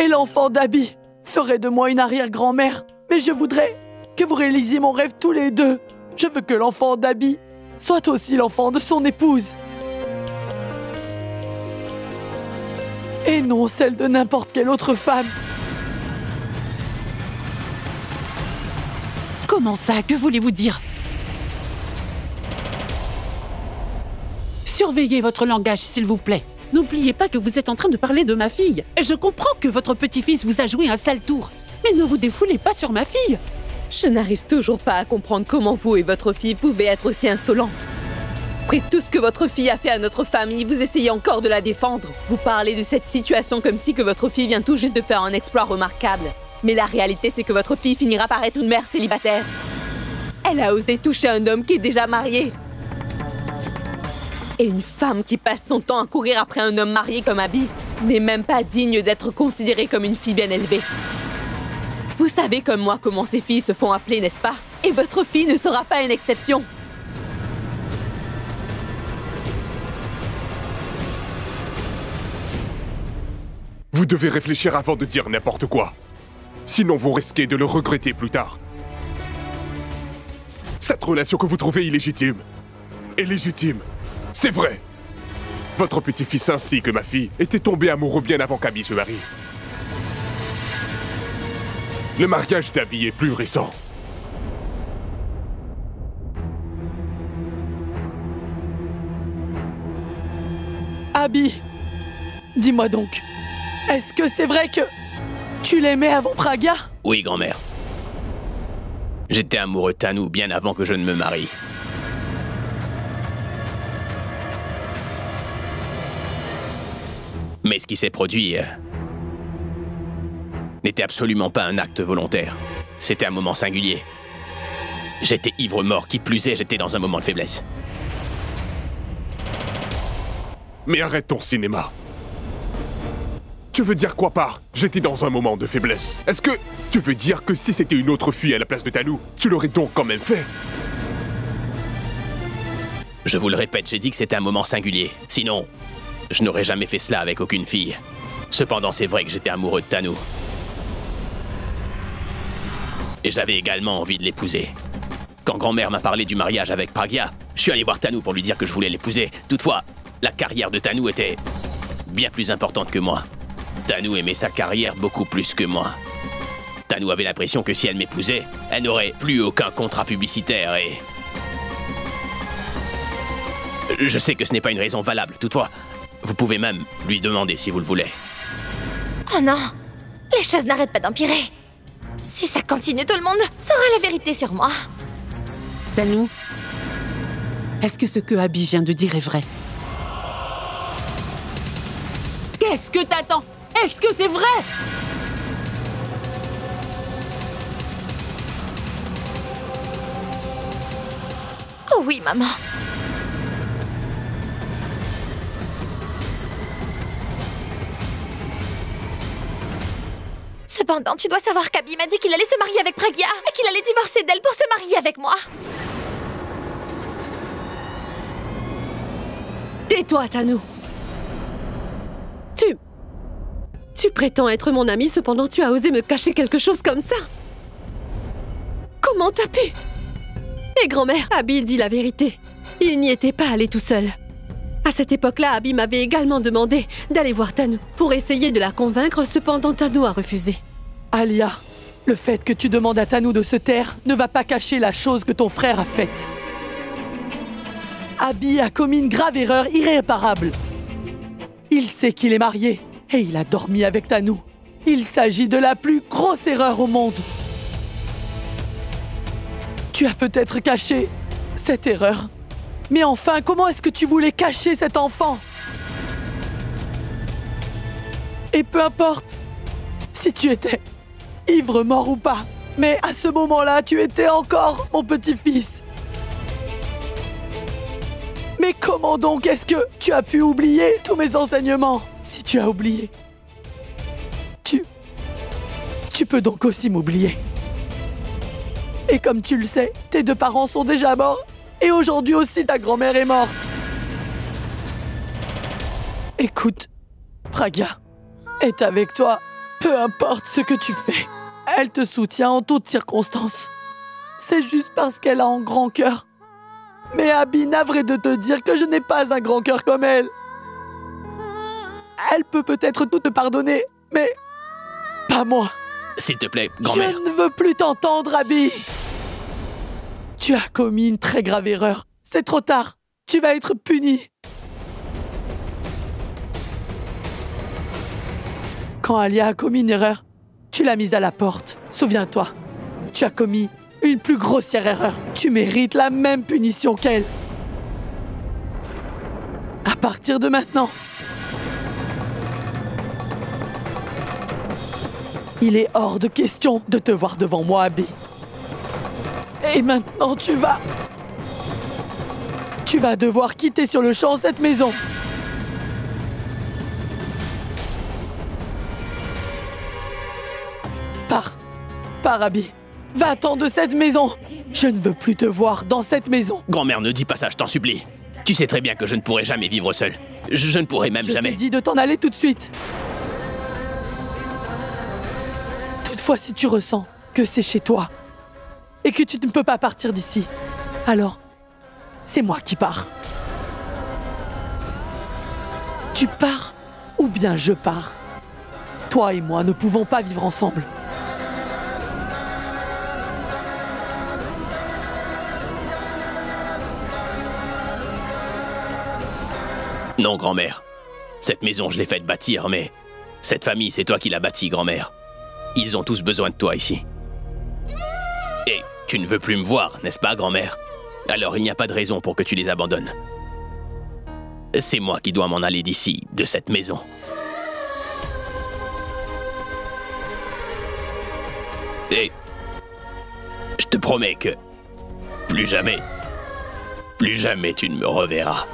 Et l'enfant d'Abby ferait de moi une arrière-grand-mère. Mais je voudrais que vous réalisiez mon rêve tous les deux. Je veux que l'enfant d'Abby soit aussi l'enfant de son épouse. Et non celle de n'importe quelle autre femme. Comment ça? Que voulez-vous dire? Surveillez votre langage, s'il vous plaît. N'oubliez pas que vous êtes en train de parler de ma fille. Et je comprends que votre petit-fils vous a joué un sale tour. Mais ne vous défoulez pas sur ma fille. Je n'arrive toujours pas à comprendre comment vous et votre fille pouvez être aussi insolentes. Après tout ce que votre fille a fait à notre famille, vous essayez encore de la défendre. Vous parlez de cette situation comme si que votre fille vient tout juste de faire un exploit remarquable. Mais la réalité, c'est que votre fille finira par être une mère célibataire. Elle a osé toucher un homme qui est déjà marié. Et une femme qui passe son temps à courir après un homme marié comme Abby n'est même pas digne d'être considérée comme une fille bien élevée. Vous savez comme moi comment ces filles se font appeler, n'est-ce pas? Et votre fille ne sera pas une exception. Vous devez réfléchir avant de dire n'importe quoi. Sinon, vous risquez de le regretter plus tard. Cette relation que vous trouvez illégitime est légitime. C'est vrai. Votre petit-fils ainsi que ma fille étaient tombés amoureux bien avant qu'Abby se marie. Le mariage d'Abby est plus récent. Abby, dis-moi donc, est-ce que c'est vrai que tu l'aimais avant Pragya? Oui, grand-mère. J'étais amoureux de Tanu bien avant que je ne me marie. Mais ce qui s'est produit n'était absolument pas un acte volontaire. C'était un moment singulier. J'étais ivre-mort, qui plus est, j'étais dans un moment de faiblesse. Mais arrête ton cinéma. Tu veux dire quoi par « j'étais dans un moment de faiblesse » ? Est-ce que tu veux dire que si c'était une autre fille à la place de Tanu, tu l'aurais donc quand même fait ? Je vous le répète, j'ai dit que c'était un moment singulier. Sinon, je n'aurais jamais fait cela avec aucune fille. Cependant, c'est vrai que j'étais amoureux de Tanu. Et j'avais également envie de l'épouser. Quand grand-mère m'a parlé du mariage avec Pragya, je suis allé voir Tanu pour lui dire que je voulais l'épouser. Toutefois, la carrière de Tanu était bien plus importante que moi. Tanu aimait sa carrière beaucoup plus que moi. Tanu avait l'impression que si elle m'épousait, elle n'aurait plus aucun contrat publicitaire et... Je sais que ce n'est pas une raison valable. Toutefois, vous pouvez même lui demander si vous le voulez. Oh non! Les choses n'arrêtent pas d'empirer. Si ça continue, tout le monde saura la vérité sur moi. Tanu, est-ce que ce que Abby vient de dire est vrai? Qu'est-ce que t'attends? Est-ce que c'est vrai? Oh oui, maman. Cependant, tu dois savoir qu'Abby m'a dit qu'il allait se marier avec Pragya et qu'il allait divorcer d'elle pour se marier avec moi. Tais-toi, Tanu. Tu prétends être mon ami, cependant tu as osé me cacher quelque chose comme ça. Comment t'as pu? Et grand-mère, Abby dit la vérité. Il n'y était pas allé tout seul. À cette époque-là, Abby m'avait également demandé d'aller voir Tanu pour essayer de la convaincre, cependant Tanu a refusé. Alia, le fait que tu demandes à Tanu de se taire ne va pas cacher la chose que ton frère a faite. Abby a commis une grave erreur irréparable. Il sait qu'il est marié et il a dormi avec Tanu. Il s'agit de la plus grosse erreur au monde. Tu as peut-être caché cette erreur. Mais enfin, comment est-ce que tu voulais cacher cet enfant? Et peu importe si tu étais ivre, mort ou pas, mais à ce moment-là, tu étais encore mon petit-fils. Mais comment donc est-ce que tu as pu oublier tous mes enseignements? Si tu as oublié, tu peux donc aussi m'oublier. Et comme tu le sais, tes deux parents sont déjà morts. Et aujourd'hui aussi, ta grand-mère est morte. Écoute, Pragya est avec toi Peu importe ce que tu fais, elle te soutient en toutes circonstances. C'est juste parce qu'elle a un grand cœur. Mais Abby, navré de te dire que je n'ai pas un grand cœur comme elle. Elle peut peut-être tout te pardonner, mais pas moi. S'il te plaît, grand-mère. Je ne veux plus t'entendre, Abby. Tu as commis une très grave erreur. C'est trop tard. Tu vas être puni. Quand Alia a commis une erreur, tu l'as mise à la porte. Souviens-toi, tu as commis une plus grossière erreur. Tu mérites la même punition qu'elle. À partir de maintenant, il est hors de question de te voir devant moi, Abby. Et maintenant, tu vas devoir quitter sur le champ cette maison. Pars, Abby. Va-t'en de cette maison. Je ne veux plus te voir dans cette maison. Grand-mère, ne dis pas ça, je t'en supplie. Tu sais très bien que je ne pourrai jamais vivre seul. Je ne pourrai même jamais. Je t'ai dit de t'en aller tout de suite. Toutefois, si tu ressens que c'est chez toi et que tu ne peux pas partir d'ici, alors c'est moi qui pars. Tu pars ou bien je pars. Toi et moi ne pouvons pas vivre ensemble. Non, grand-mère. Cette maison, je l'ai faite bâtir, mais cette famille, c'est toi qui l'as bâtie, grand-mère. Ils ont tous besoin de toi ici. Et tu ne veux plus me voir, n'est-ce pas, grand-mère? Alors il n'y a pas de raison pour que tu les abandonnes. C'est moi qui dois m'en aller d'ici, de cette maison. Et je te promets que plus jamais tu ne me reverras.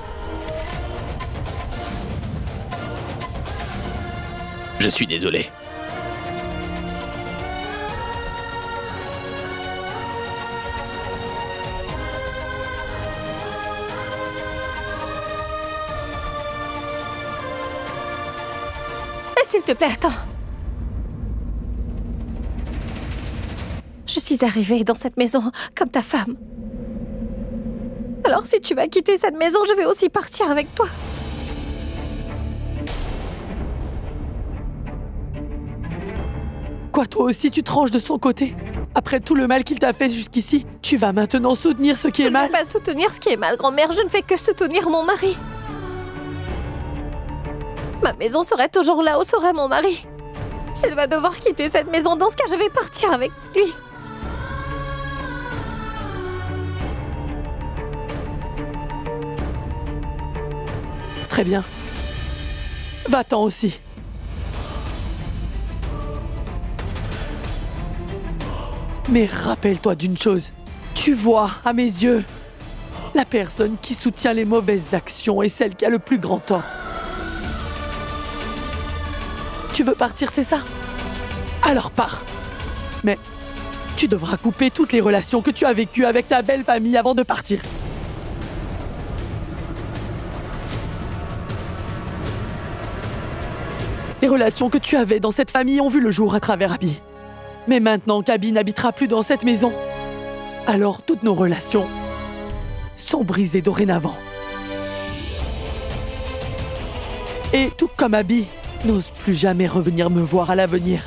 Je suis désolé. S'il te plaît, attends. Je suis arrivée dans cette maison comme ta femme. Alors si tu vas quitter cette maison, je vais aussi partir avec toi. Quoi, toi aussi tu tranches de son côté? Après tout le mal qu'il t'a fait jusqu'ici, tu vas maintenant soutenir ce qui est mal? Je ne vais pas soutenir ce qui est mal, grand-mère. Je ne fais que soutenir mon mari. Ma maison serait toujours là où serait mon mari. S'il va devoir quitter cette maison, dans ce cas, je vais partir avec lui. Très bien. Va-t'en aussi. Mais rappelle-toi d'une chose. Tu vois, à mes yeux, la personne qui soutient les mauvaises actions est celle qui a le plus grand tort. Tu veux partir, c'est ça? Alors pars. Mais tu devras couper toutes les relations que tu as vécues avec ta belle famille avant de partir. Les relations que tu avais dans cette famille ont vu le jour à travers Abby. Mais maintenant qu'Abby n'habitera plus dans cette maison, alors toutes nos relations sont brisées dorénavant. Et tout comme Abby n'ose plus jamais revenir me voir à l'avenir.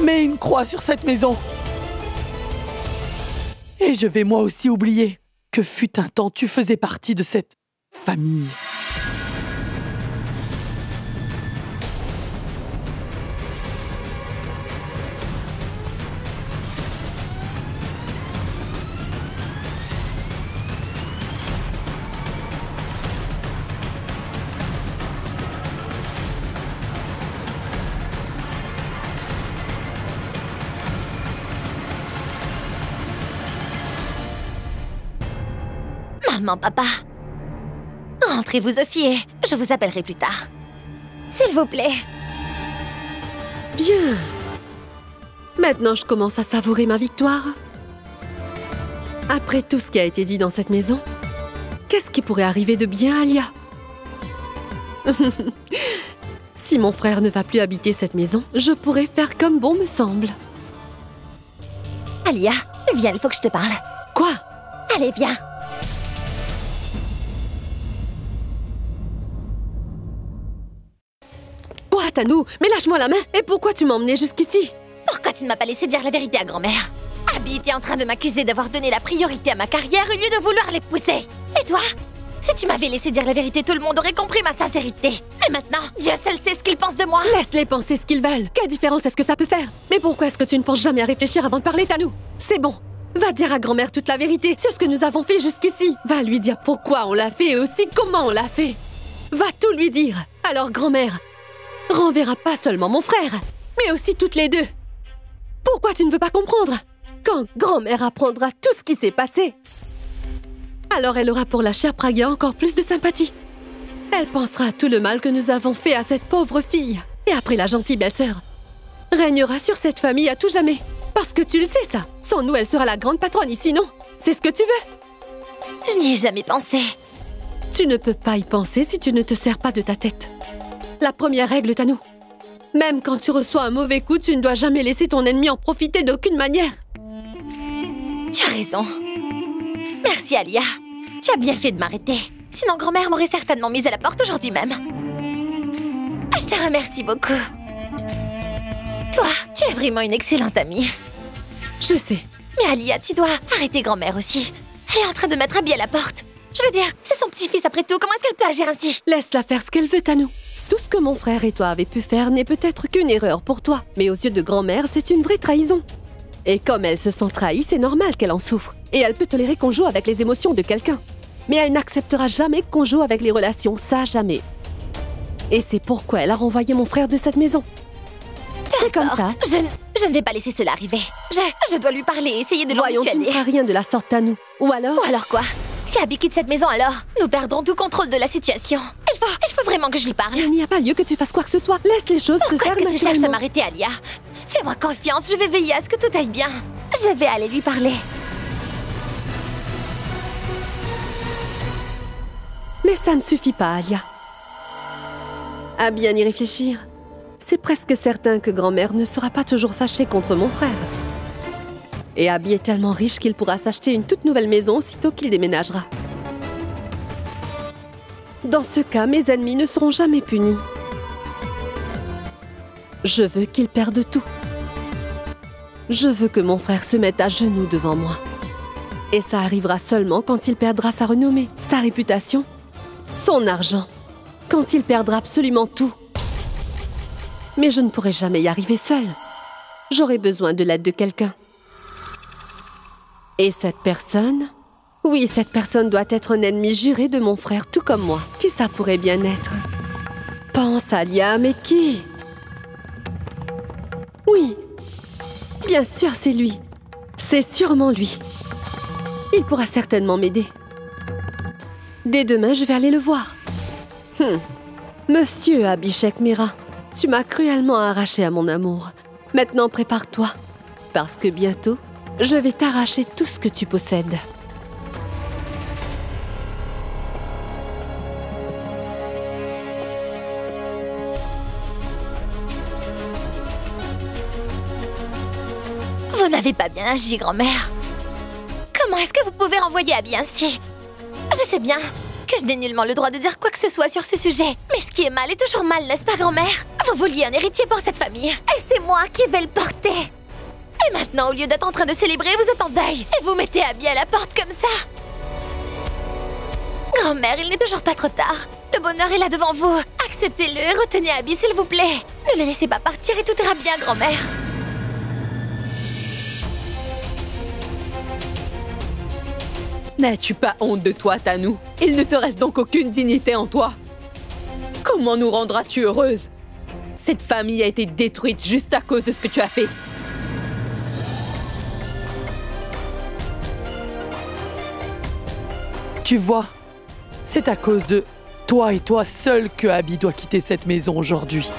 Mets une croix sur cette maison. Et je vais moi aussi oublier que fut un temps tu faisais partie de cette famille. Maman, papa. Rentrez vous aussi et je vous appellerai plus tard. S'il vous plaît. Bien. Maintenant, je commence à savourer ma victoire. Après tout ce qui a été dit dans cette maison, qu'est-ce qui pourrait arriver de bien à Alia? Si mon frère ne va plus habiter cette maison, je pourrai faire comme bon me semble. Alia, viens, il faut que je te parle. Quoi? Allez, viens. Quoi, Tanou? Mais lâche-moi la main! Et pourquoi tu m'as emmené jusqu'ici? Pourquoi tu ne m'as pas laissé dire la vérité à grand-mère? Abby était en train de m'accuser d'avoir donné la priorité à ma carrière au lieu de vouloir l'épouser. Et toi? Si tu m'avais laissé dire la vérité, tout le monde aurait compris ma sincérité. Mais maintenant, Dieu seul sait ce qu'ils pensent de moi. Laisse-les penser ce qu'ils veulent. Quelle différence est-ce que ça peut faire? Mais pourquoi est-ce que tu ne penses jamais à réfléchir avant de parler, Tanou? C'est bon. Va dire à grand-mère toute la vérité sur ce que nous avons fait jusqu'ici. Va lui dire pourquoi on l'a fait et aussi comment on l'a fait. Va tout lui dire. Alors grand-mère renverra pas seulement mon frère, mais aussi toutes les deux. Pourquoi tu ne veux pas comprendre? Quand grand-mère apprendra tout ce qui s'est passé, alors elle aura pour la chère Pragya encore plus de sympathie. Elle pensera à tout le mal que nous avons fait à cette pauvre fille. Et après la gentille belle-sœur régnera sur cette famille à tout jamais. Parce que tu le sais ça. Sans nous, elle sera la grande patronne ici, non? C'est ce que tu veux? Je n'y ai jamais pensé. Tu ne peux pas y penser si tu ne te sers pas de ta tête. La première règle, Tanou. Même quand tu reçois un mauvais coup, tu ne dois jamais laisser ton ennemi en profiter d'aucune manière. Tu as raison. Merci, Alia. Tu as bien fait de m'arrêter. Sinon, grand-mère m'aurait certainement mise à la porte aujourd'hui même. Je te remercie beaucoup. Toi, tu es vraiment une excellente amie. Je sais. Mais Alia, tu dois arrêter grand-mère aussi. Elle est en train de mettre Abby à la porte. Je veux dire, c'est son petit-fils après tout. Comment est-ce qu'elle peut agir ainsi? Laisse-la faire ce qu'elle veut, Tanou. Tout ce que mon frère et toi avez pu faire n'est peut-être qu'une erreur pour toi. Mais aux yeux de grand-mère, c'est une vraie trahison. Et comme elle se sent trahie, c'est normal qu'elle en souffre. Et elle peut tolérer qu'on joue avec les émotions de quelqu'un. Mais elle n'acceptera jamais qu'on joue avec les relations, ça jamais. Et c'est pourquoi elle a renvoyé mon frère de cette maison. C'est comme ça. Je ne vais pas laisser cela arriver. Je dois lui parler et essayer de le Voyons, tu ne dissuader. feras rien de la sorte, Tanou. Ou alors... Ou alors quoi? Si Abby quitte cette maison alors, nous perdrons tout contrôle de la situation. Il faut vraiment que je lui parle. Il n'y a pas lieu que tu fasses quoi que ce soit. Laisse les choses se Pourquoi faire est-ce que tu cherches à naturellement. m'arrêter, Alia? Fais-moi confiance, je vais veiller à ce que tout aille bien. Je vais aller lui parler. Mais ça ne suffit pas, Alia. À bien y réfléchir, c'est presque certain que grand-mère ne sera pas toujours fâchée contre mon frère. Et Abby est tellement riche qu'il pourra s'acheter une toute nouvelle maison aussitôt qu'il déménagera. Dans ce cas, mes ennemis ne seront jamais punis. Je veux qu'ils perdent tout. Je veux que mon frère se mette à genoux devant moi. Et ça arrivera seulement quand il perdra sa renommée, sa réputation, son argent. Quand il perdra absolument tout. Mais je ne pourrai jamais y arriver seule. J'aurai besoin de l'aide de quelqu'un. Et cette personne? Oui, cette personne doit être un ennemi juré de mon frère, tout comme moi. Qui ça pourrait bien être? Pense, Alia, mais qui? Oui, bien sûr, c'est lui. C'est sûrement lui. Il pourra certainement m'aider. Dès demain, je vais aller le voir. Monsieur Abhishek Mira, tu m'as cruellement arraché à mon amour. Maintenant, prépare-toi, parce que bientôt, je vais t'arracher tout ce que tu possèdes. Vous n'avez pas bien agi, grand-mère. Comment est-ce que vous pouvez renvoyer Abby ainsi? Je sais bien que je n'ai nullement le droit de dire quoi que ce soit sur ce sujet. Mais ce qui est mal est toujours mal, n'est-ce pas, grand-mère? Vous vouliez un héritier pour cette famille. Et c'est moi qui vais le porter. Et maintenant, au lieu d'être en train de célébrer, vous êtes en deuil. Et vous mettez Abby à la porte comme ça. Grand-mère, il n'est toujours pas trop tard. Le bonheur est là devant vous. Acceptez-le et retenez Abby, s'il vous plaît. Ne le laissez pas partir et tout ira bien, grand-mère. N'as-tu pas honte de toi, Tanou? Il ne te reste donc aucune dignité en toi. Comment nous rendras-tu heureuse? Cette famille a été détruite juste à cause de ce que tu as fait. Tu vois, c'est à cause de toi et toi seul que Abby doit quitter cette maison aujourd'hui.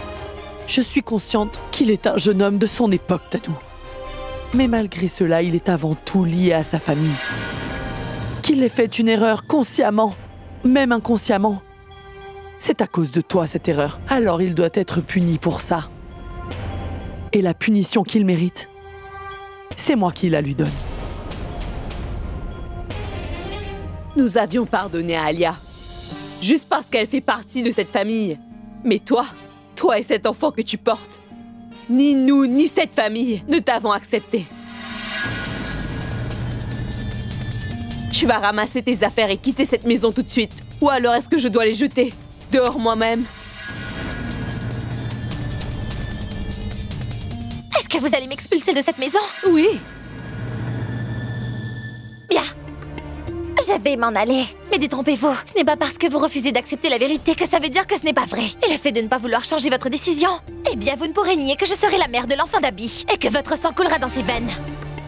Je suis consciente qu'il est un jeune homme de son époque, Tanou. Mais malgré cela, il est avant tout lié à sa famille. Qu'il ait fait une erreur consciemment, même inconsciemment, C'est à cause de toi cette erreur. Alors il doit être puni pour ça. Et la punition qu'il mérite, c'est moi qui la lui donne. Nous avions pardonné à Alia, juste parce qu'elle fait partie de cette famille. Mais toi et cet enfant que tu portes, ni nous, ni cette famille ne t'avons accepté. Tu vas ramasser tes affaires et quitter cette maison tout de suite. Ou alors est-ce que je dois les jeter dehors moi-même? Est-ce que vous allez m'expulser de cette maison? Oui. Bien. Je vais m'en aller. Mais détrompez-vous, ce n'est pas parce que vous refusez d'accepter la vérité que ça veut dire que ce n'est pas vrai. Et le fait de ne pas vouloir changer votre décision, eh bien vous ne pourrez nier que je serai la mère de l'enfant d'Abby et que votre sang coulera dans ses veines.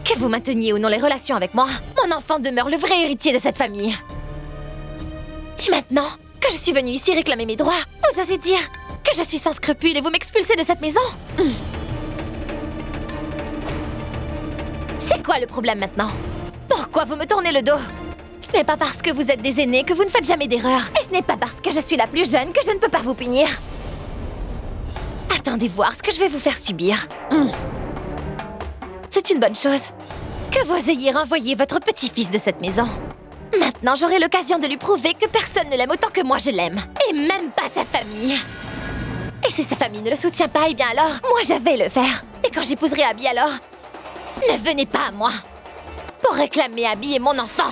Que vous mainteniez ou non les relations avec moi, mon enfant demeure le vrai héritier de cette famille. Et maintenant que je suis venue ici réclamer mes droits, vous osez dire que je suis sans scrupules et vous m'expulsez de cette maison? C'est quoi le problème maintenant? Pourquoi vous me tournez le dos? Ce n'est pas parce que vous êtes des aînés que vous ne faites jamais d'erreur. Et ce n'est pas parce que je suis la plus jeune que je ne peux pas vous punir. Attendez voir ce que je vais vous faire subir. C'est une bonne chose que vous ayez renvoyé votre petit-fils de cette maison. Maintenant, j'aurai l'occasion de lui prouver que personne ne l'aime autant que moi je l'aime. Et même pas sa famille. Et si sa famille ne le soutient pas, eh bien alors, moi je vais le faire. Et quand j'épouserai Abby alors, ne venez pas à moi pour réclamer Abby et mon enfant.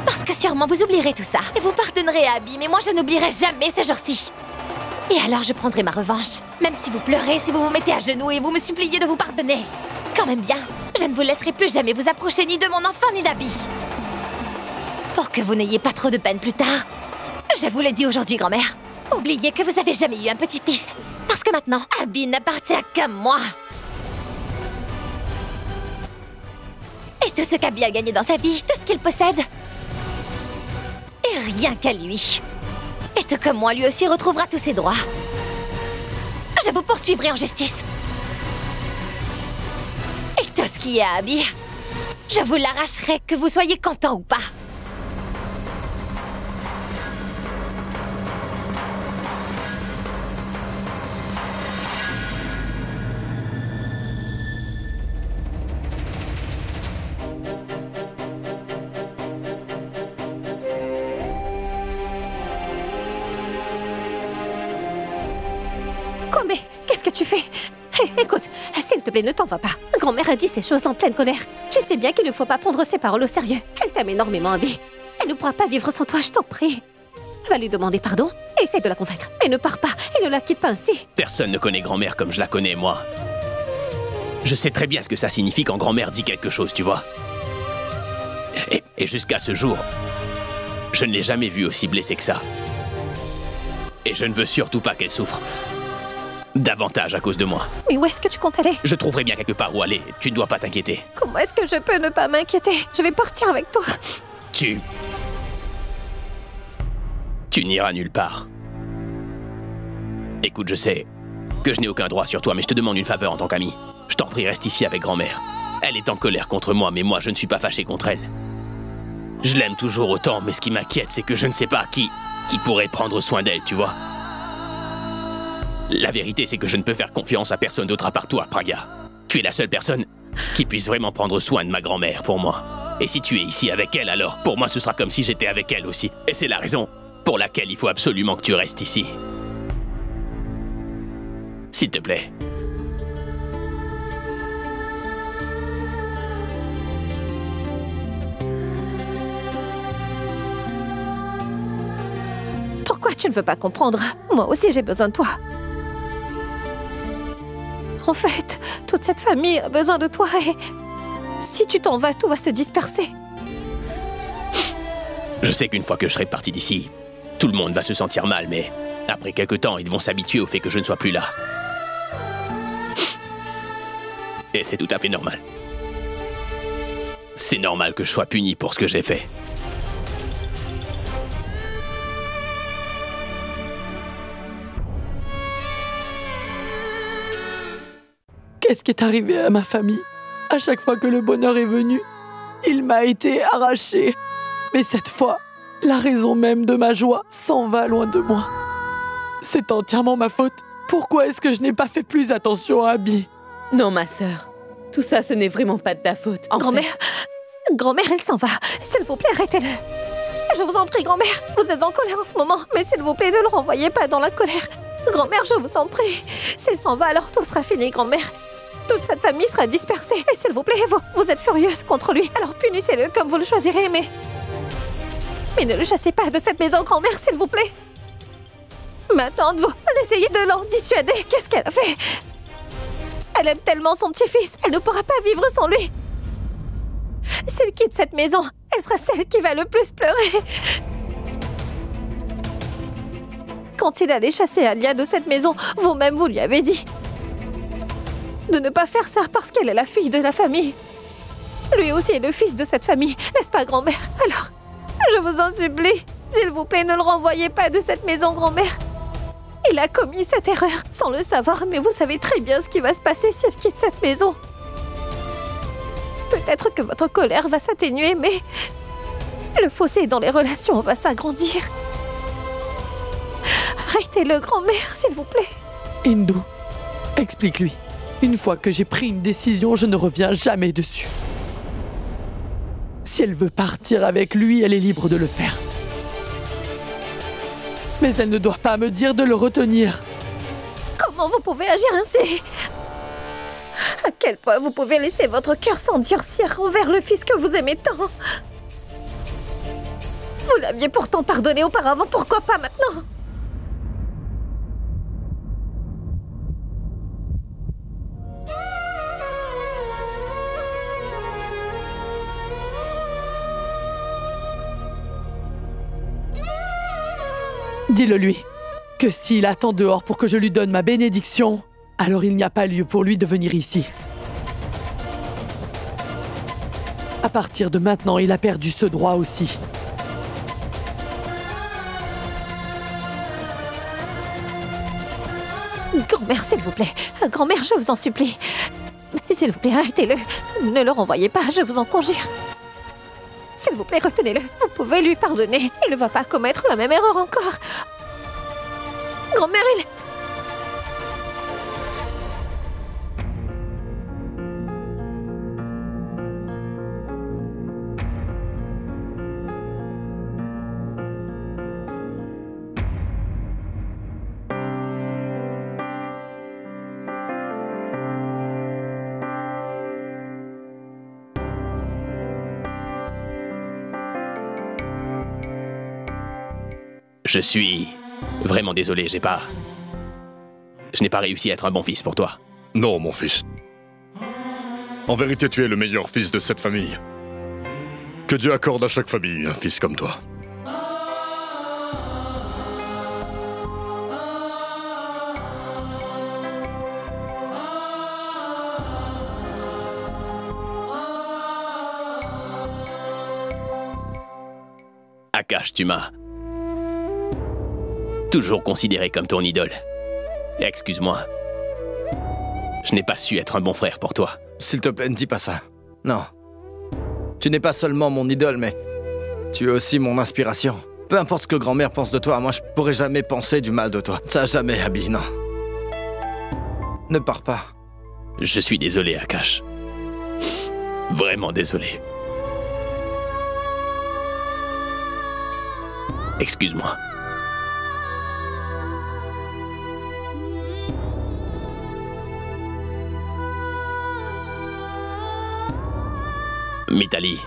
Parce que sûrement vous oublierez tout ça. Et vous pardonnerez à Abby, mais moi je n'oublierai jamais ce jour-ci. Et alors je prendrai ma revanche. Même si vous pleurez, si vous vous mettez à genoux et vous me suppliez de vous pardonner. Quand même bien, je ne vous laisserai plus jamais vous approcher ni de mon enfant ni d'Abby. Pour que vous n'ayez pas trop de peine plus tard, je vous le dis aujourd'hui, grand-mère. Oubliez que vous avez jamais eu un petit-fils. Parce que maintenant, Abby n'appartient qu'à moi. Et tout ce qu'Abby a gagné dans sa vie, tout ce qu'il possède, et rien qu'à lui. Et tout comme moi, lui aussi retrouvera tous ses droits. Je vous poursuivrai en justice. Et tout ce qui est à Abby, je vous l'arracherai, que vous soyez content ou pas. Mais qu'est-ce que tu fais? Écoute, s'il te plaît, ne t'en va pas. Grand-mère a dit ces choses en pleine colère. Tu sais bien qu'il ne faut pas prendre ses paroles au sérieux. Elle t'aime énormément, Abby. Elle ne pourra pas vivre sans toi, je t'en prie. Va lui demander pardon et essaie de la convaincre. Mais ne pars pas et ne la quitte pas ainsi. Personne ne connaît grand-mère comme je la connais, moi. Je sais très bien ce que ça signifie quand grand-mère dit quelque chose, tu vois. Et jusqu'à ce jour, je ne l'ai jamais vue aussi blessée que ça. Et je ne veux surtout pas qu'elle souffre davantage à cause de moi. Mais où est-ce que tu comptes aller? Je trouverai bien quelque part où aller, tu ne dois pas t'inquiéter. Comment est-ce que je peux ne pas m'inquiéter? Je vais partir avec toi. Tu n'iras nulle part. Écoute, je sais que je n'ai aucun droit sur toi, mais je te demande une faveur en tant qu'ami. Je t'en prie, reste ici avec grand-mère. Elle est en colère contre moi, mais moi, je ne suis pas fâché contre elle. Je l'aime toujours autant, mais ce qui m'inquiète, c'est que je ne sais pas qui pourrait prendre soin d'elle, tu vois. La vérité, c'est que je ne peux faire confiance à personne d'autre à part toi, Pragya. Tu es la seule personne qui puisse vraiment prendre soin de ma grand-mère pour moi. Et si tu es ici avec elle, alors pour moi, ce sera comme si j'étais avec elle aussi. Et c'est la raison pour laquelle il faut absolument que tu restes ici. S'il te plaît. Pourquoi tu ne veux pas comprendre? Moi aussi, j'ai besoin de toi. En fait, toute cette famille a besoin de toi et si tu t'en vas, tout va se disperser. Je sais qu'une fois que je serai parti d'ici, tout le monde va se sentir mal, mais après quelque temps, ils vont s'habituer au fait que je ne sois plus là. Et c'est tout à fait normal. C'est normal que je sois puni pour ce que j'ai fait. Qu'est-ce qui est arrivé à ma famille? À chaque fois que le bonheur est venu, il m'a été arraché. Mais cette fois, La raison même de ma joie s'en va loin de moi. C'est entièrement ma faute. Pourquoi est-ce que je n'ai pas fait plus attention à Abby? Non, ma sœur. Tout ça, ce n'est vraiment pas de ta faute. Grand-mère, grand-mère, elle s'en va. S'il vous plaît, arrêtez-le. Je vous en prie, grand-mère. Vous êtes en colère en ce moment, mais s'il vous plaît, ne le renvoyez pas dans la colère. Grand-mère, je vous en prie. S'il s'en va, alors tout sera fini, grand-mère. Toute cette famille sera dispersée. Et s'il vous plaît, vous êtes furieuse contre lui. Alors punissez-le comme vous le choisirez, mais ne le chassez pas de cette maison, grand-mère, s'il vous plaît. Ma tante, vous essayez de l'en dissuader. Qu'est-ce qu'elle a fait? Elle aime tellement son petit-fils. Elle ne pourra pas vivre sans lui. S'il quitte cette maison, elle sera celle qui va le plus pleurer. Quand il allait chasser Alia de cette maison, vous-même vous lui avez dit de ne pas faire ça parce qu'elle est la fille de la famille. Lui aussi est le fils de cette famille, n'est-ce pas, grand-mère? Alors, je vous en supplie, s'il vous plaît, ne le renvoyez pas de cette maison, grand-mère. Il a commis cette erreur sans le savoir, mais vous savez très bien ce qui va se passer s'il quitte cette maison. Peut-être que votre colère va s'atténuer, mais le fossé dans les relations va s'agrandir. Arrêtez-le, grand-mère, s'il vous plaît. Hindu, explique-lui. Une fois que j'ai pris une décision, je ne reviens jamais dessus. Si elle veut partir avec lui, elle est libre de le faire. Mais elle ne doit pas me dire de le retenir. Comment vous pouvez agir ainsi? À quel point vous pouvez laisser votre cœur s'endurcir envers le fils que vous aimez tant? Vous l'aviez pourtant pardonné auparavant, pourquoi pas maintenant? Dis-le lui, que s'il attend dehors pour que je lui donne ma bénédiction, alors il n'y a pas lieu pour lui de venir ici. À partir de maintenant, il a perdu ce droit aussi. Grand-mère, s'il vous plaît. Grand-mère, je vous en supplie. S'il vous plaît, arrêtez-le. Ne le renvoyez pas, je vous en conjure. S'il vous plaît, retenez-le. Vous pouvez lui pardonner. Il ne va pas commettre la même erreur encore. Grand-mère, il... Je suis vraiment désolé, je n'ai pas réussi à être un bon fils pour toi. Non, mon fils. En vérité, tu es le meilleur fils de cette famille. Que Dieu accorde à chaque famille un fils comme toi. Akash, tu m'as toujours considéré comme ton idole. Excuse-moi. Je n'ai pas su être un bon frère pour toi. S'il te plaît, ne dis pas ça. Non. Tu n'es pas seulement mon idole, mais tu es aussi mon inspiration. Peu importe ce que grand-mère pense de toi, moi je pourrais jamais penser du mal de toi. Ça jamais, Abby, non. Ne pars pas. Je suis désolé, Akash. Vraiment désolé. Excuse-moi. Mitali,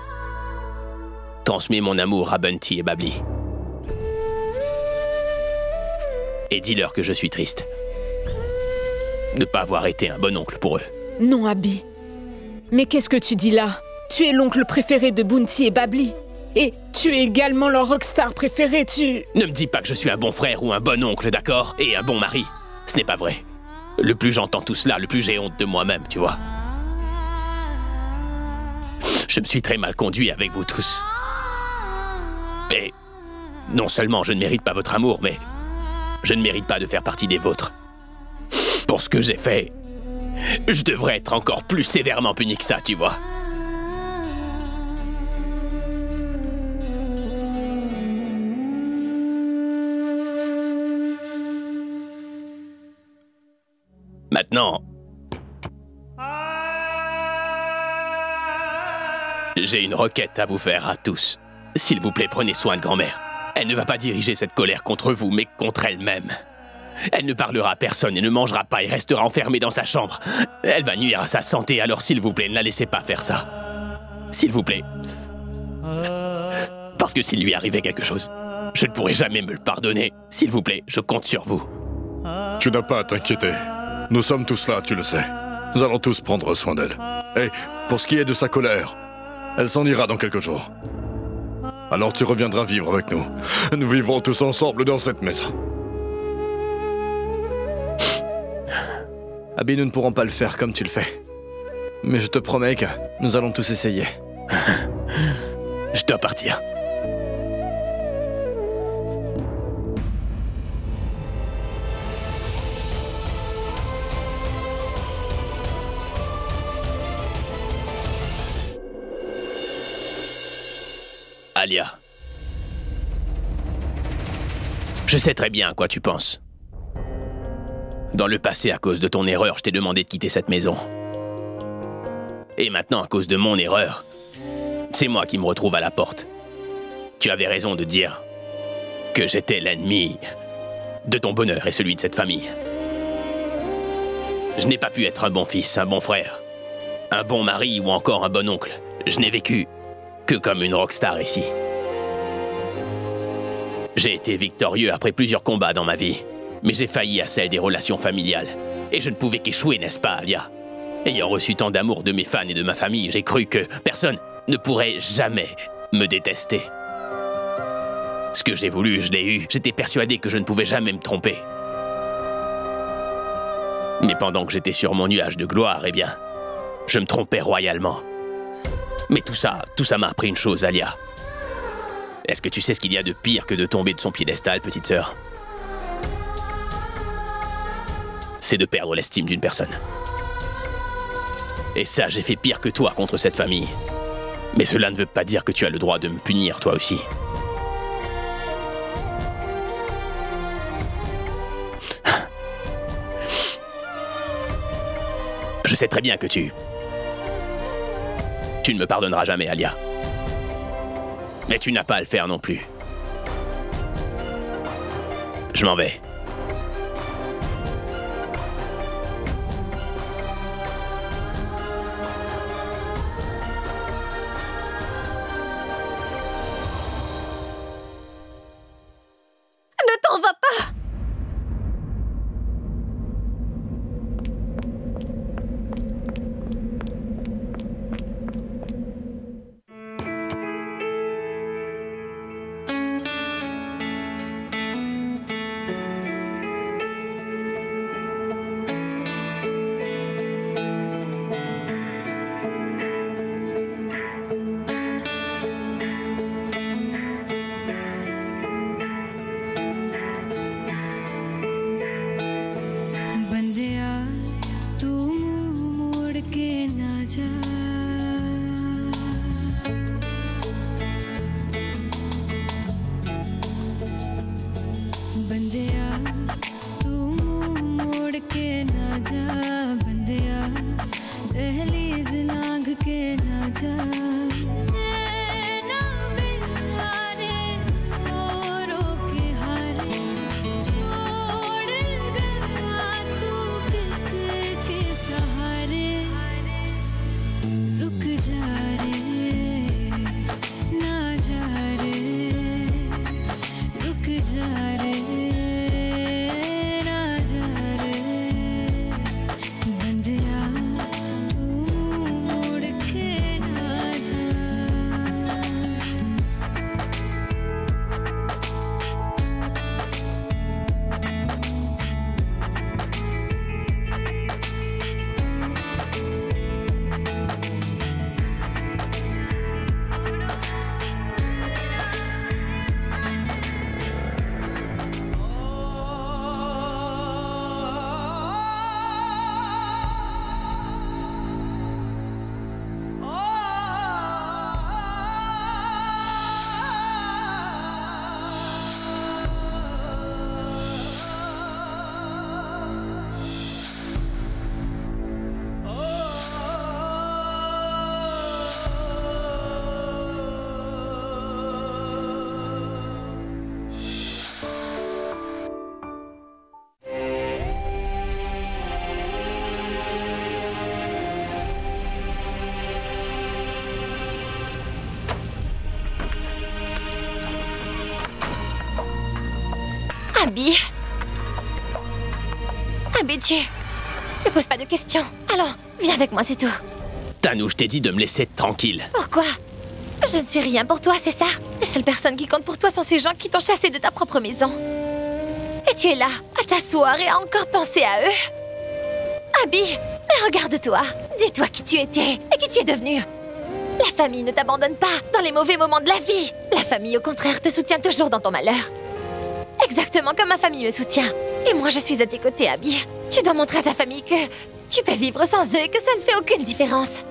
transmets mon amour à Bunty et Babli. Et dis-leur que je suis triste de ne pas avoir été un bon oncle pour eux. Non, Abby. Mais qu'est-ce que tu dis là? Tu es l'oncle préféré de Bunty et Babli. Et tu es également leur rockstar préféré, tu... Ne me dis pas que je suis un bon frère ou un bon oncle, d'accord? Et un bon mari. Ce n'est pas vrai. Le plus j'entends tout cela, le plus j'ai honte de moi-même, tu vois. Je me suis très mal conduit avec vous tous. Et non seulement je ne mérite pas votre amour, mais je ne mérite pas de faire partie des vôtres. Pour ce que j'ai fait, je devrais être encore plus sévèrement puni que ça, tu vois. Maintenant... J'ai une requête à vous faire à tous. S'il vous plaît, prenez soin de grand-mère. Elle ne va pas diriger cette colère contre vous, mais contre elle-même. Elle ne parlera à personne et ne mangera pas et restera enfermée dans sa chambre. Elle va nuire à sa santé, alors s'il vous plaît, ne la laissez pas faire ça. S'il vous plaît. Parce que s'il lui arrivait quelque chose, je ne pourrai jamais me le pardonner. S'il vous plaît, je compte sur vous. Tu n'as pas à t'inquiéter. Nous sommes tous là, tu le sais. Nous allons tous prendre soin d'elle. Et pour ce qui est de sa colère, elle s'en ira dans quelques jours. Alors tu reviendras vivre avec nous. Nous vivrons tous ensemble dans cette maison. Abby, nous ne pourrons pas le faire comme tu le fais. Mais je te promets que nous allons tous essayer. Je dois partir. Alia. Je sais très bien à quoi tu penses. Dans le passé, à cause de ton erreur, je t'ai demandé de quitter cette maison. Et maintenant, à cause de mon erreur, c'est moi qui me retrouve à la porte. Tu avais raison de dire que j'étais l'ennemi de ton bonheur et celui de cette famille. Je n'ai pas pu être un bon fils, un bon frère, un bon mari ou encore un bon oncle. Je n'ai vécu que comme une rockstar ici. J'ai été victorieux après plusieurs combats dans ma vie, mais j'ai failli à celle des relations familiales. Et je ne pouvais qu'échouer, n'est-ce pas, Alia? Ayant reçu tant d'amour de mes fans et de ma famille, j'ai cru que personne ne pourrait jamais me détester. Ce que j'ai voulu, je l'ai eu. J'étais persuadé que je ne pouvais jamais me tromper. Mais pendant que j'étais sur mon nuage de gloire, eh bien, je me trompais royalement. Mais tout ça m'a appris une chose, Alia. Est-ce que tu sais ce qu'il y a de pire que de tomber de son piédestal, petite sœur? C'est de perdre l'estime d'une personne. Et ça, j'ai fait pire que toi contre cette famille. Mais cela ne veut pas dire que tu as le droit de me punir, toi aussi. Je sais très bien que tu ne me pardonneras jamais, Alia. Mais tu n'as pas à le faire non plus. Je m'en vais. Ne t'en va pas! Abby. Abby, tu... Ne pose pas de questions. Allons, viens avec moi, c'est tout. Tanou, je t'ai dit de me laisser tranquille. Pourquoi? Je ne suis rien pour toi, c'est ça? Les seules personnes qui comptent pour toi sont ces gens qui t'ont chassé de ta propre maison. Et tu es là, à t'asseoir et à encore penser à eux. Abby, mais regarde-toi. Dis-toi qui tu étais et qui tu es devenue. La famille ne t'abandonne pas dans les mauvais moments de la vie. La famille, au contraire, te soutient toujours dans ton malheur. Exactement comme ma famille me soutient. Et moi, je suis à tes côtés, Abby. Tu dois montrer à ta famille que tu peux vivre sans eux et que ça ne fait aucune différence.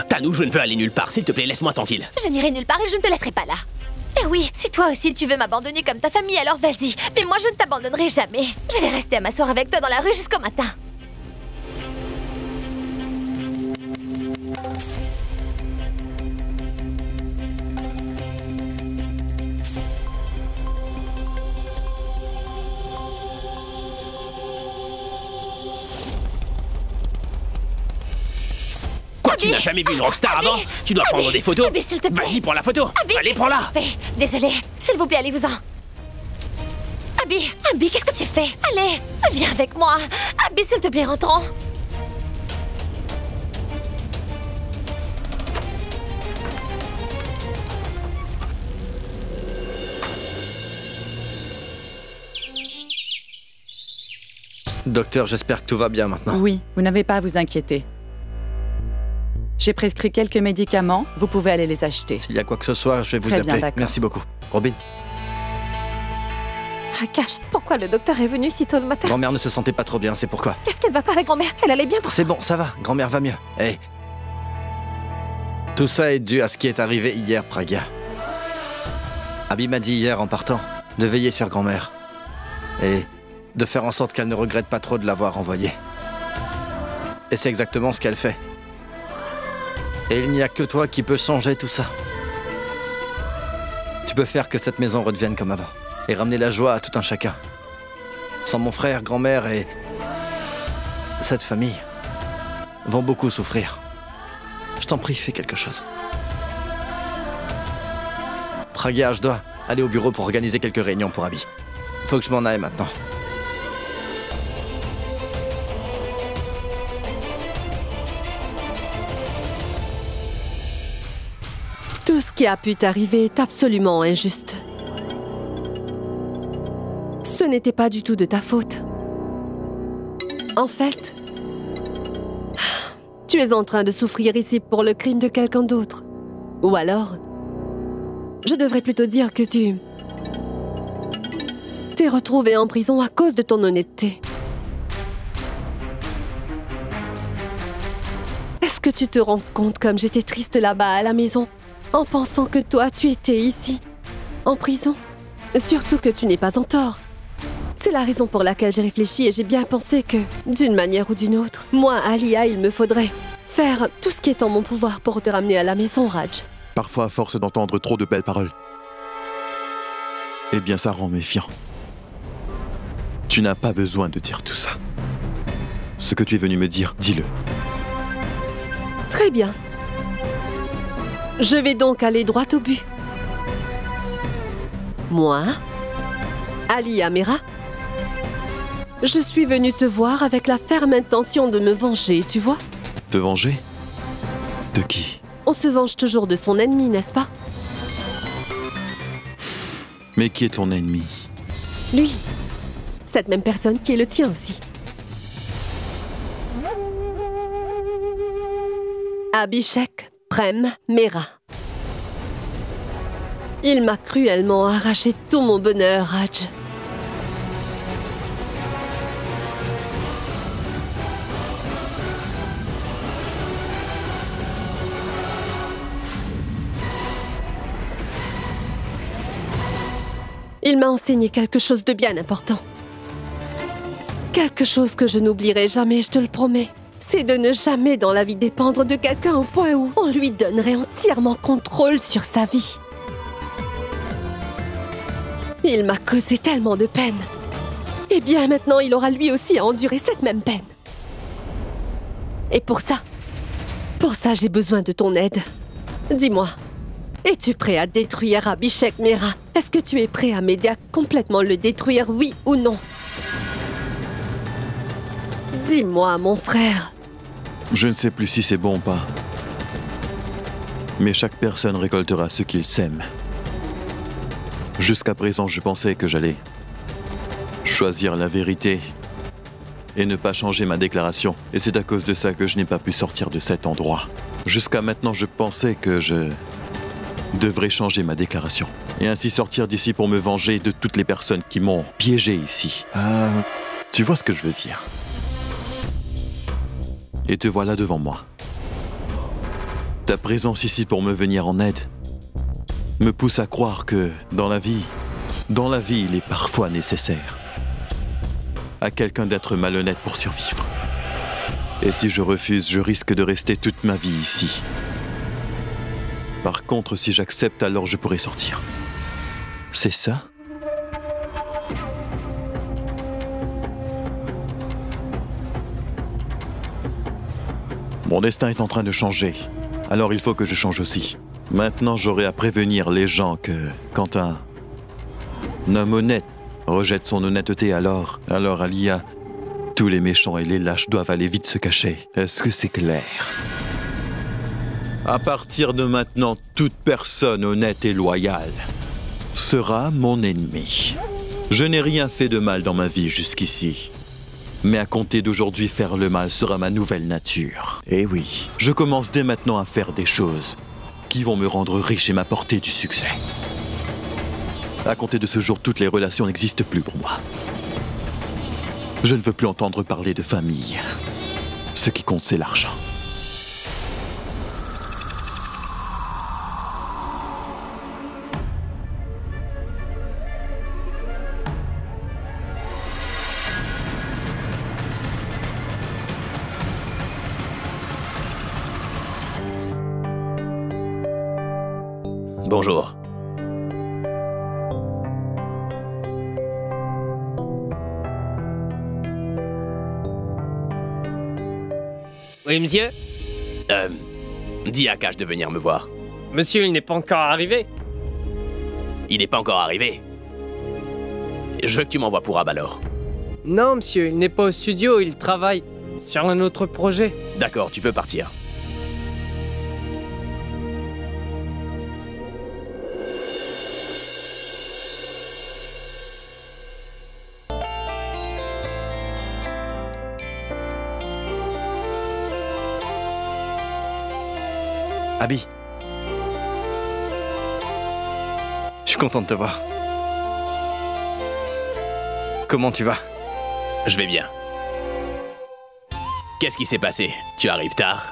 Tanou, je ne veux aller nulle part. S'il te plaît, laisse-moi tranquille. Je n'irai nulle part et je ne te laisserai pas là. Et oui, si toi aussi tu veux m'abandonner comme ta famille, alors vas-y. Mais moi, je ne t'abandonnerai jamais. Je vais rester à m'asseoir avec toi dans la rue jusqu'au matin. Quoi, tu n'as jamais vu une rockstar avant? Tu dois prendre des photos. Abby, s'il te plaît. Vas-y, prends la photo. Abby, Allez, prends-la. Désolée, s'il vous plaît, allez-vous-en. Abby, qu'est-ce que tu fais? Allez, viens avec moi. Abby, s'il te plaît, rentrons. Docteur, j'espère que tout va bien maintenant. Oui, vous n'avez pas à vous inquiéter. J'ai prescrit quelques médicaments, vous pouvez aller les acheter. S'il y a quoi que ce soit, je vais vous Très appeler. bien, d'accord. Merci beaucoup. Robin, Cache, pourquoi le docteur est venu si tôt le matin? grand-mère ne se sentait pas trop bien, c'est pourquoi. Qu'est-ce qu'elle va pas avec grand-mère? Elle allait bien pour... C'est bon, ça va, grand-mère va mieux. Hey. Tout ça est dû à ce qui est arrivé hier, Pragya. Abby m'a dit hier en partant de veiller sur grand-mère. Et de faire en sorte qu'elle ne regrette pas trop de l'avoir envoyée. Et c'est exactement ce qu'elle fait. Et il n'y a que toi qui peux changer tout ça. Tu peux faire que cette maison redevienne comme avant. Et ramener la joie à tout un chacun. Sans mon frère, grand-mère et... cette famille vont beaucoup souffrir. Je t'en prie, fais quelque chose. Pragya, je dois aller au bureau pour organiser quelques réunions pour Abby. Faut que je m'en aille maintenant. Tout ce qui a pu t'arriver est absolument injuste. Ce n'était pas du tout de ta faute. En fait, tu es en train de souffrir ici pour le crime de quelqu'un d'autre. Ou alors, je devrais plutôt dire que tu t'es retrouvé en prison à cause de ton honnêteté. Est-ce que tu te rends compte comme j'étais triste là-bas à la maison, en pensant que toi, tu étais ici, en prison? Surtout que tu n'es pas en tort. C'est la raison pour laquelle j'ai réfléchi et j'ai bien pensé que, d'une manière ou d'une autre, moi, Alia, il me faudrait faire tout ce qui est en mon pouvoir pour te ramener à la maison, Raj. Parfois, à force d'entendre trop de belles paroles, eh bien, ça rend méfiant. Tu n'as pas besoin de dire tout ça. Ce que tu es venu me dire, dis-le. Très bien. Je vais donc aller droit au but. Moi, Alia Mera, je suis venue te voir avec la ferme intention de me venger, tu vois? Te venger? De qui? On se venge toujours de son ennemi, n'est-ce pas? Mais qui est ton ennemi? Lui. Cette même personne qui est le tien aussi. Abhishek Prem Mera. Il m'a cruellement arraché tout mon bonheur, Raj. Il m'a enseigné quelque chose de bien important. Quelque chose que je n'oublierai jamais, je te le promets. C'est de ne jamais dans la vie dépendre de quelqu'un au point où on lui donnerait entièrement contrôle sur sa vie. Il m'a causé tellement de peine. Eh bien, maintenant, il aura lui aussi à endurer cette même peine. Et pour ça, j'ai besoin de ton aide. Dis-moi, es-tu prêt à détruire Abhishek Mera Est-ce que tu es prêt à m'aider à complètement le détruire, oui ou non? Dis-moi, mon frère. Je ne sais plus si c'est bon ou pas. Mais chaque personne récoltera ce qu'il sème. Jusqu'à présent, je pensais que j'allais choisir la vérité et ne pas changer ma déclaration. Et c'est à cause de ça que je n'ai pas pu sortir de cet endroit. Jusqu'à maintenant, je pensais que je devrais changer ma déclaration. Et ainsi sortir d'ici pour me venger de toutes les personnes qui m'ont piégé ici. Tu vois ce que je veux dire? Et te voilà devant moi. Ta présence ici pour me venir en aide me pousse à croire que dans la vie, il est parfois nécessaire à quelqu'un d'être malhonnête pour survivre. Et si je refuse, je risque de rester toute ma vie ici. Par contre, si j'accepte, alors je pourrai sortir. C'est ça? Mon destin est en train de changer. Alors il faut que je change aussi. Maintenant, j'aurai à prévenir les gens que quand un homme honnête rejette son honnêteté, alors Alia, tous les méchants et les lâches doivent aller vite se cacher. Est-ce que c'est clair? À partir de maintenant, toute personne honnête et loyale sera mon ennemi. Je n'ai rien fait de mal dans ma vie jusqu'ici. Mais à compter d'aujourd'hui, faire le mal sera ma nouvelle nature. Et oui, je commence dès maintenant à faire des choses qui vont me rendre riche et m'apporter du succès. À compter de ce jour, toutes les relations n'existent plus pour moi. Je ne veux plus entendre parler de famille. Ce qui compte, c'est l'argent. Bonjour. Oui, monsieur? Dis à Cash de venir me voir. Monsieur, il n'est pas encore arrivé. Il n'est pas encore arrivé? Je veux que tu m'envoies pour Abalor. Non, monsieur, il n'est pas au studio, il travaille sur un autre projet. D'accord, tu peux partir. Abby. Je suis content de te voir. Comment tu vas? Je vais bien. Qu'est-ce qui s'est passé? Tu arrives tard?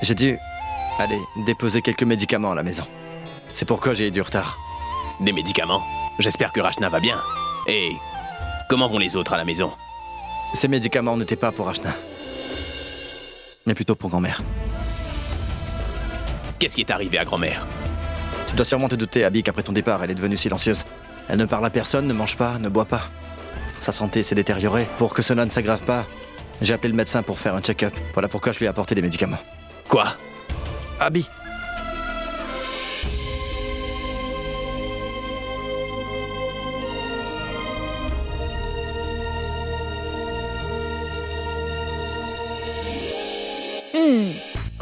J'ai dû aller déposer quelques médicaments à la maison. C'est pourquoi j'ai eu du retard. Des médicaments? J'espère que Rachna va bien. Et comment vont les autres à la maison? Ces médicaments n'étaient pas pour Rachna, mais plutôt pour grand-mère. Qu'est-ce qui est arrivé à grand-mère? Tu dois sûrement te douter, Abby, qu'après ton départ, elle est devenue silencieuse. Elle ne parle à personne, ne mange pas, ne boit pas. Sa santé s'est détériorée. Pour que cela ne s'aggrave pas, j'ai appelé le médecin pour faire un check-up. Voilà pourquoi je lui ai apporté des médicaments. Quoi? Abby.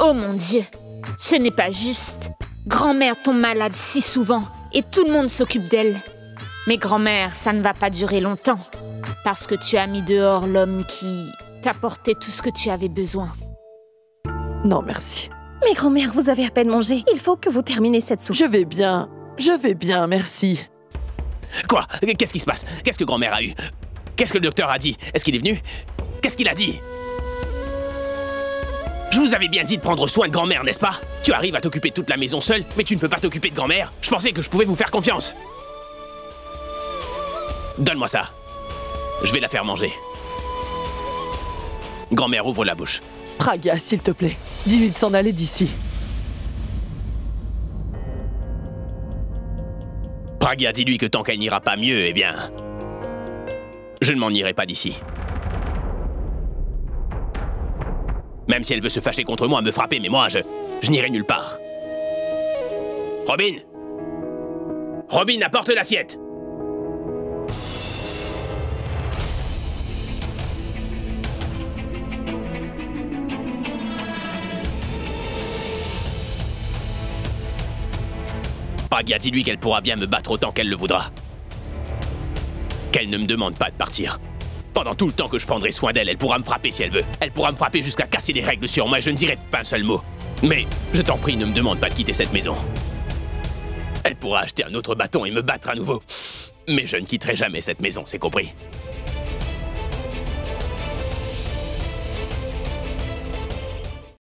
Oh mon Dieu, ce n'est pas juste. Grand-mère tombe malade si souvent et tout le monde s'occupe d'elle. Mais grand-mère, ça ne va pas durer longtemps. Parce que tu as mis dehors l'homme qui t'apportait tout ce que tu avais besoin. Non, merci. Mais grand-mère, vous avez à peine mangé. Il faut que vous terminez cette soupe. Je vais bien, merci. Quoi? Qu'est-ce qui se passe? Qu'est-ce que grand-mère a eu? Qu'est-ce que le docteur a dit? Est-ce qu'il est venu? Qu'est-ce qu'il a dit? Je vous avais bien dit de prendre soin de grand-mère, n'est-ce pas? Tu arrives à t'occuper de toute la maison seule, mais tu ne peux pas t'occuper de grand-mère? Je pensais que je pouvais vous faire confiance. Donne-moi ça. Je vais la faire manger. Grand-mère, ouvre la bouche. Pragya, s'il te plaît, dis-lui de s'en aller d'ici. Pragya, dis-lui que tant qu'elle n'ira pas mieux, eh bien... je ne m'en irai pas d'ici. Même si elle veut se fâcher contre moi, me frapper, mais moi, je n'irai nulle part. Robin! Robin, apporte l'assiette. Pagya, dis-lui qu'elle pourra bien me battre autant qu'elle le voudra. Qu'elle ne me demande pas de partir. Pendant tout le temps que je prendrai soin d'elle, elle pourra me frapper si elle veut. Elle pourra me frapper jusqu'à casser les règles sur moi et je ne dirai pas un seul mot. Mais, je t'en prie, ne me demande pas de quitter cette maison. Elle pourra acheter un autre bâton et me battre à nouveau. Mais je ne quitterai jamais cette maison, c'est compris.